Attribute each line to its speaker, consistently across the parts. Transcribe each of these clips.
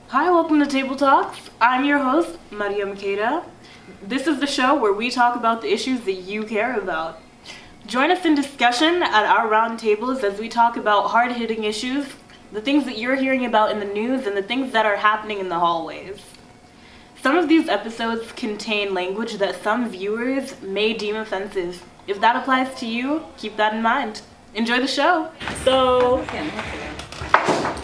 Speaker 1: Hi, welcome to Table Talks. I'm your host, Maria Makeda. This is the show where we talk about the issues that you care about. Join us in discussion at our round tables as we talk about hard-hitting issues, the things that you're hearing about in the news, and the things that are happening in the hallways. Some of these episodes contain language that some viewers may deem offensive. If that applies to you, keep that in mind. Enjoy the show. So,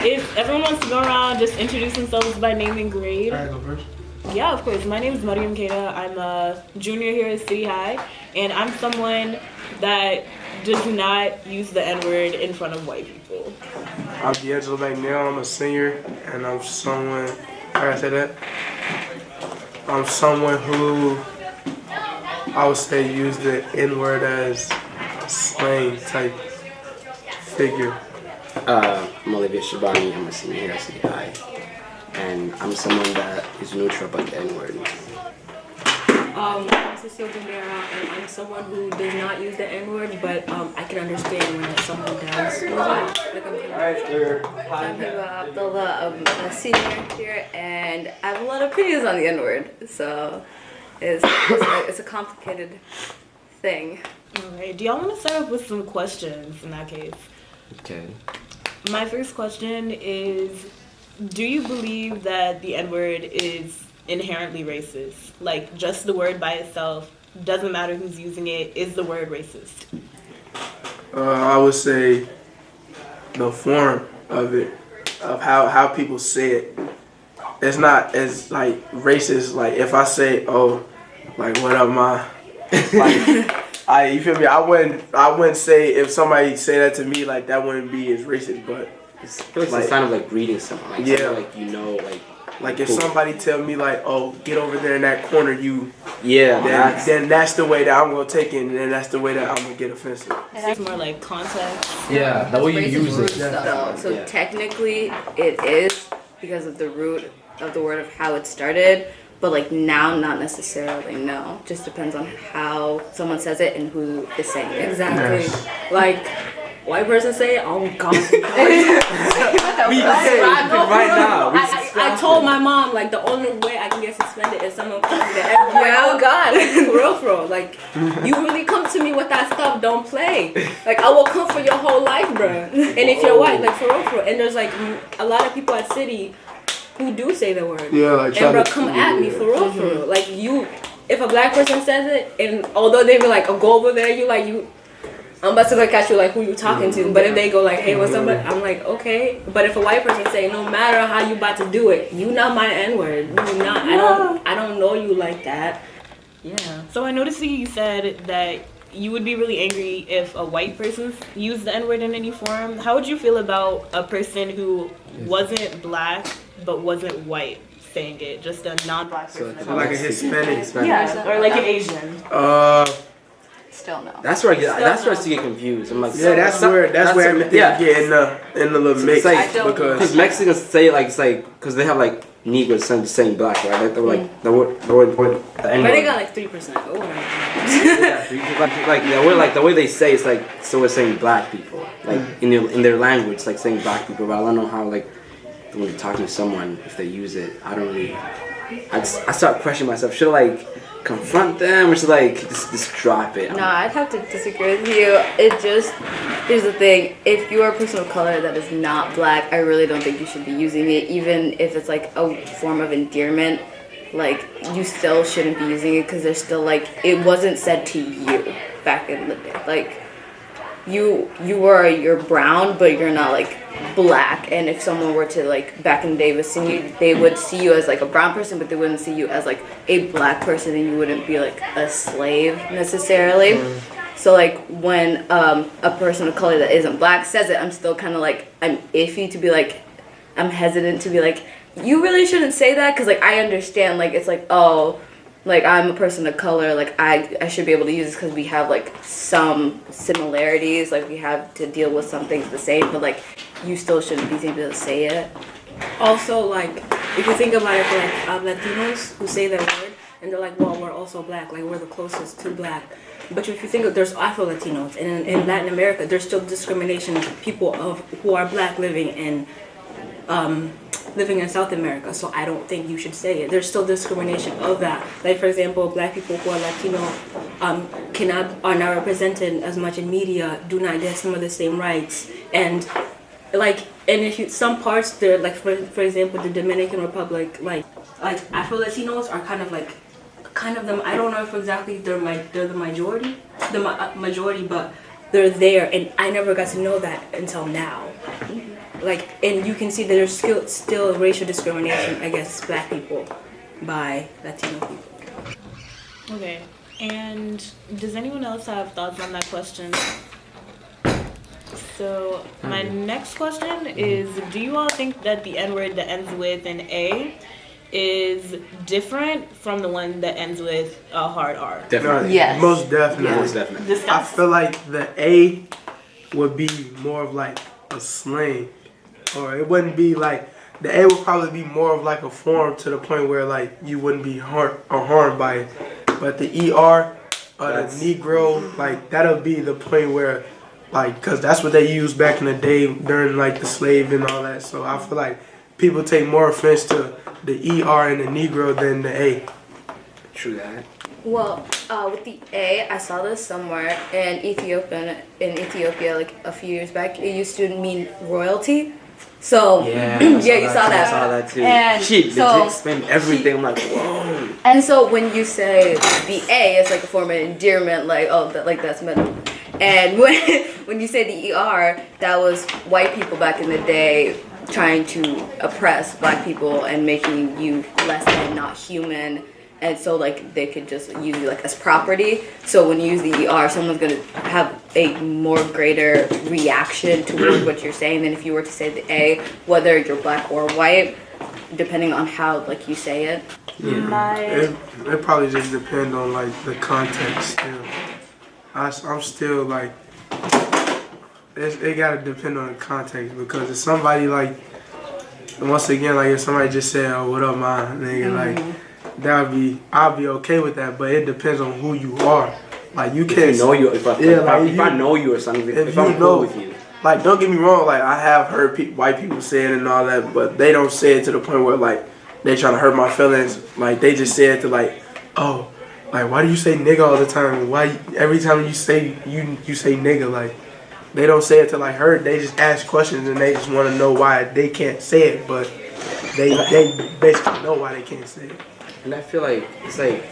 Speaker 1: if everyone wants to go around, just introduce themselves by name and grade.
Speaker 2: Can I go first?
Speaker 1: Yeah, of course. My name is Mariam Keita. I'm a junior here at City High, and I'm someone that does not use the N-word in front of white people.
Speaker 2: I'm D'Angelo McNeil. I'm a senior, and I'm someone. How do I say that? I'm someone who I would say use the N-word as a slang type figure.
Speaker 3: I'm Olivia Shabani. I'm a senior here at City High, and I'm someone that is neutral about the N-word.
Speaker 4: I'm Cecile Gumbera, and I'm someone who does not use the N-word, but I can understand when someone does use it. Like
Speaker 5: I'm Hiba Abdullah. I'm a senior here, and I have a lot of opinions on the N-word. So it's a complicated thing.
Speaker 1: Alright, do y'all want to start off with some questions in that case?
Speaker 3: Okay.
Speaker 1: My first question is, do you believe that the N-word is inherently racist? Like, just the word by itself, doesn't matter who's using it, is the word racist?
Speaker 2: I would say the form of it, of how people say it, it's not as like racist. Like if I say, "Oh, like what up, ma?" Like, you feel me? I wouldn't say if somebody say that to me like that wouldn't be as racist, but
Speaker 3: I feel like it's a sign of like greeting someone. Like,
Speaker 2: yeah.
Speaker 3: Someone, like, you know,
Speaker 2: like if somebody tell me like, "Oh, get over there in that corner, you."
Speaker 3: Yeah.
Speaker 2: Then that's the way that I'm gonna take it, and then that's the way that I'm gonna get offensive.
Speaker 1: It's more like context.
Speaker 6: Yeah, the way you use it.
Speaker 5: So
Speaker 3: Yeah.
Speaker 5: technically, it is because of the root of the word of how it started. But like now, not necessarily. No, just depends on how someone says it and who is saying it.
Speaker 4: exactly. Like, white person say, "Oh God."
Speaker 3: right now.
Speaker 4: I told my mom, like, the only way I can get suspended is someone calling me the N-word.
Speaker 5: Yeah, oh God.
Speaker 4: For real. Like, you really come to me with that stuff, don't play. Like, I will come for your whole life, bruh. And if you're white, like, for real. And there's, like, a lot of people at City who do say the word.
Speaker 2: Yeah, like
Speaker 4: And, bruh, come at me, for real. Like, if a black person says it, and although they be like, "Oh, go over there," I'm about to look at you like, who you talking to? But if they go like, "Hey, what's up?" I'm like, okay. But if a white person say, "No matter how you about to do it, you not my N-word. You not. I don't know you like that."
Speaker 1: Yeah. So I noticed that you said that you would be really angry if a white person used the N-word in any form. How would you feel about a person who wasn't black but wasn't white saying it? Just a non-black person.
Speaker 3: So
Speaker 2: like a Hispanic.
Speaker 1: Yeah, or like an Asian.
Speaker 5: Still no.
Speaker 3: That's where I see get confused. I'm like,
Speaker 2: Yeah, that's where everything get in the little mix.
Speaker 3: It's like,
Speaker 5: don't-
Speaker 3: because Mexicans say it like it's like because they have like Negroes saying black, right? Like, they're like the word the N-word.
Speaker 4: But they got like 3%. Oh,
Speaker 3: like the way they say it's like so we're saying black people like in their language it's like saying black people, but I don't know how like when you're talking to someone if they use it I don't really I start questioning myself, should I like confront them or should I like just drop it?
Speaker 5: No, I'd have to disagree with you. Here's the thing. If you are a person of color that is not black, I really don't think you should be using it, even if it's like a form of endearment. Like, you still shouldn't be using it because there's still like, it wasn't said to you back in the day. Like, you're brown, but you're not like black. And if someone were to like back in the day they would see you as like a brown person, but they wouldn't see you as like a black person, and you wouldn't be like a slave necessarily. So like when a person of color that isn't black says it, I'm still kind of like, I'm iffy to be like, I'm hesitant to be like, you really shouldn't say that, because like I understand like it's like, oh, like I'm a person of color, like I should be able to use this because we have like some similarities, like we have to deal with some things the same, but like you still shouldn't be able to say it.
Speaker 4: Also, like, if you think about it, for like Latinos who say that word, and they're like, well, we're also black, like we're the closest to black. But if you think of, there's Afro-Latinos, and in Latin America, there's still discrimination of people who are black living in living in South America, so I don't think you should say it. There's still discrimination of that. Like, for example, black people who are Latino are not represented as much in media, do not get some of the same rights. And if you, some parts, they're like, for example, the Dominican Republic, like Afro-Latinos are kind of them. I don't know if exactly they're the majority, majority, but they're there, and I never got to know that until now. Like, and you can see that there's still racial discrimination against black people by Latino people.
Speaker 1: Okay, and does anyone else have thoughts on that question? So my next question is, do you all think that the N-word that ends with an A is different from the one that ends with a hard R?
Speaker 3: Definitely.
Speaker 5: Yes.
Speaker 2: Most definitely.
Speaker 3: Most definitely.
Speaker 2: I
Speaker 1: Discuss.
Speaker 2: feel like the A would be more of like a slang, or it wouldn't be like, the A would probably be more of like a form to the point where like you wouldn't be harmed by it. But the ER or the Negro, like that'll be the point where, like, cause that's what they used back in the day during like the slave and all that. So I feel like people take more offense to the ER and the Negro than the A.
Speaker 3: True that.
Speaker 5: Well, with the A, I saw this somewhere in Ethiopia, like a few years back. It used to mean royalty. So
Speaker 3: Yeah,
Speaker 5: you saw that.
Speaker 3: I saw that too.
Speaker 5: And
Speaker 3: She
Speaker 5: so-
Speaker 3: legit explained everything. I'm like, whoa.
Speaker 5: And so when you say the A, it's like a form of endearment, like, oh, that's middle. And when you say the ER, that was white people back in the day trying to oppress black people and making you less than, not human. And so like they could just use you like as property. So when you use the ER, someone's gonna have a more greater reaction towards what you're saying than if you were to say the A, whether you're black or white, depending on how like you say it.
Speaker 2: It probably just depends on like the context still. I'm still like, it gotta depend on the context, because if somebody like, once again, like if somebody just said, oh, what up, my nigga, like, I'll be okay with that, but it depends on who you are. Like you can't
Speaker 3: If I know you or something, if I'm cool with you.
Speaker 2: Like, don't get me wrong, like I have heard white people say it and all that, but they don't say it to the point where like they trying to hurt my feelings. Like they just say it to like, oh, like why do you say nigga all the time? Why every time you say you say nigga? Like they don't say it to like hurt. They just ask questions and they just want to know why they can't say it, but they basically know why they can't say it.
Speaker 3: And I feel like it's like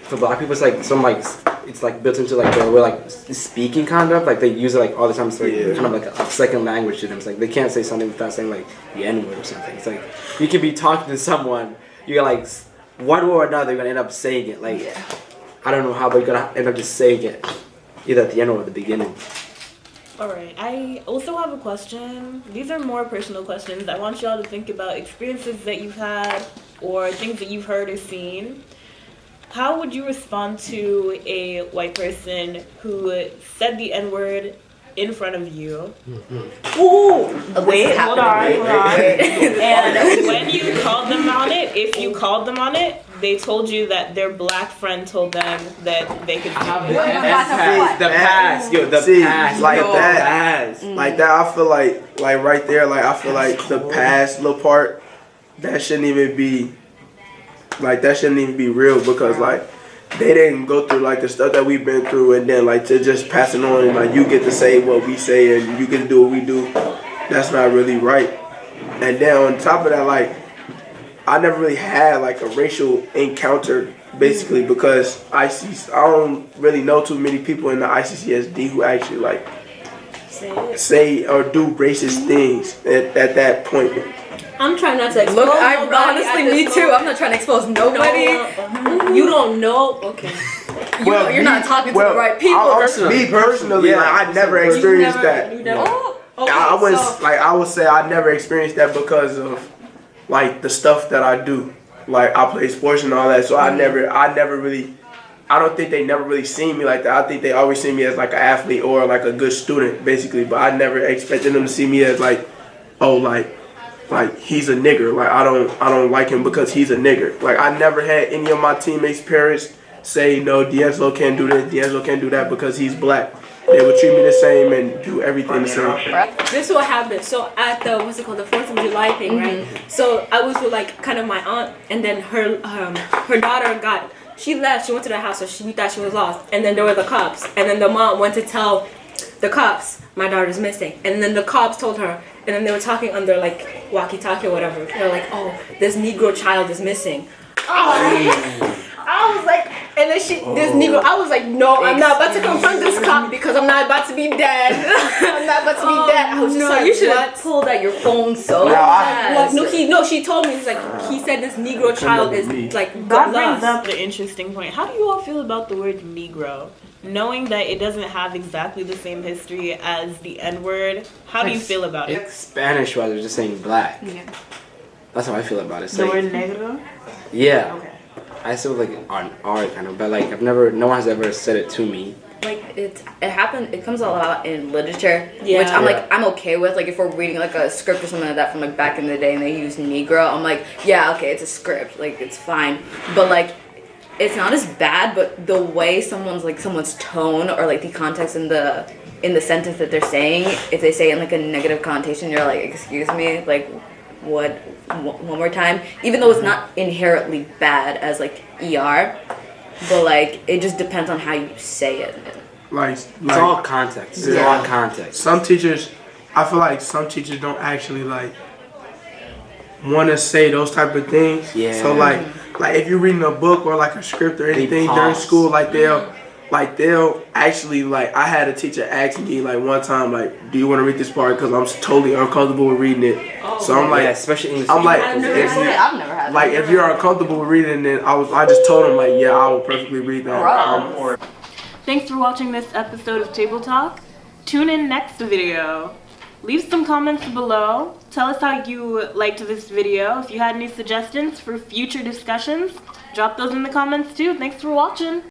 Speaker 3: for black people, it's like it's like built into like the way like speaking kind of like they use it like all the time. It's like kind of like a second language to them. It's like they can't say something without saying like the N word or something. It's like you can be talking to someone, you got like one way or another, you're gonna end up saying it. Like I don't know how, but you're gonna end up just saying it either at the end or at the beginning.
Speaker 1: Alright, I also have a question. These are more personal questions. I want y'all to think about experiences that you've had or things that you've heard or seen. How would you respond to a white person who said the N-word in front of you?
Speaker 5: Oh,
Speaker 1: Wait, hold on. And when you called them on it, if you called them on it, they told you that their black friend told them that they could do it.
Speaker 3: The past, yo, the
Speaker 2: See,
Speaker 3: past,
Speaker 2: like
Speaker 3: yo,
Speaker 2: that.
Speaker 3: past.
Speaker 2: Like that, I feel like right there, like I feel like the past little part, that shouldn't even be real, because like they didn't go through like the stuff that we've been through, and then like to just pass it on and like you get to say what we say and you get to do what we do. That's not really right. And then on top of that, like I never really had like a racial encounter, basically, because I don't really know too many people in the ICCSD who actually like say or do racist things at that point.
Speaker 4: I'm trying not to expose
Speaker 5: Look,
Speaker 4: nobody.
Speaker 5: me too. I'm not trying to expose nobody.
Speaker 4: You don't know? Okay.
Speaker 5: You're not talking to the right people.
Speaker 2: Me personally,
Speaker 3: Yeah,
Speaker 2: like, I never experienced that.
Speaker 4: You never.
Speaker 5: Oh,
Speaker 4: Okay,
Speaker 2: I would say I never experienced that because of like the stuff that I do. Like I play sports and all that, so I never really, I don't think they never really seen me like that. I think they always see me as like an athlete or like a good student, basically. But I never expected them to see me as like, oh, like he's a nigger. Like I don't like him because he's a nigger. Like I never had any of my teammates' parents say, no, D'Angelo can't do this, D'Angelo can't do that because he's black. they would treat me the same and do everything the same.
Speaker 4: This is what happened. So at the what's it called, the 4th of July thing, right? So I was with like kind of my aunt, and then her daughter she left. She went to the house, so we thought she was lost. And then there were the cops, and then the mom went to tell the cops my daughter's missing, and then the cops told her, and then they were talking on their like walkie-talkie or whatever. They're like, oh, this Negro child is missing. I was like, and then this Negro, I was like, no, I'm not about to confront this cop because I'm not about to be dead. I'm not about to be dead. I was just
Speaker 5: No,
Speaker 4: like,
Speaker 5: you should have
Speaker 4: what?
Speaker 5: pulled out your phone so
Speaker 2: No,
Speaker 5: fast.
Speaker 4: No, she told me, he's like, he said this Negro child is like
Speaker 1: That
Speaker 4: lost.
Speaker 1: brings up the interesting point. How do you all feel about the word Negro? Knowing that it doesn't have exactly the same history as the N-word, how do you feel about it?
Speaker 3: Spanish wise, they're just saying black.
Speaker 5: Yeah.
Speaker 3: That's how I feel about it. It's
Speaker 1: The
Speaker 3: like,
Speaker 1: word negro?
Speaker 3: yeah.
Speaker 1: Okay.
Speaker 3: I still like on art kind of, but like no one has ever said it to me.
Speaker 5: Like it happened. It comes a lot in literature,
Speaker 4: Yeah.
Speaker 5: which I'm
Speaker 3: Yeah.
Speaker 5: like I'm okay with. Like if we're reading like a script or something like that from like back in the day and they use Negro, I'm like, yeah, okay, it's a script, like it's fine. But like it's not as bad. But the way someone's tone or like the context in the sentence that they're saying, if they say it in like a negative connotation, you're like, excuse me, like what? One more time. Even though it's not inherently bad as like ER, but like it just depends on how you say it.
Speaker 2: Like
Speaker 3: It's all context. It's
Speaker 2: Yeah.
Speaker 3: all context.
Speaker 2: some teachers, I feel like some teachers don't actually like want to say those type of things.
Speaker 3: Yeah.
Speaker 2: So like if you're reading a book or like a script or anything during
Speaker 3: pause.
Speaker 2: school, like they'll actually like I had a teacher ask me like one time like, do you want to read this part because I'm totally uncomfortable with reading it. So I'm like,
Speaker 3: yeah, especially English.
Speaker 2: I'm like,
Speaker 4: I've never
Speaker 2: if
Speaker 4: had
Speaker 2: you,
Speaker 4: that.
Speaker 5: I've never had
Speaker 2: like if you're uncomfortable with reading it, I just told him like, yeah, I will perfectly read that.
Speaker 1: Thanks for watching this episode of Table Talk. Tune in next video. Leave some comments below. Tell us how you liked this video. If you had any suggestions for future discussions, drop those in the comments too. Thanks for watching.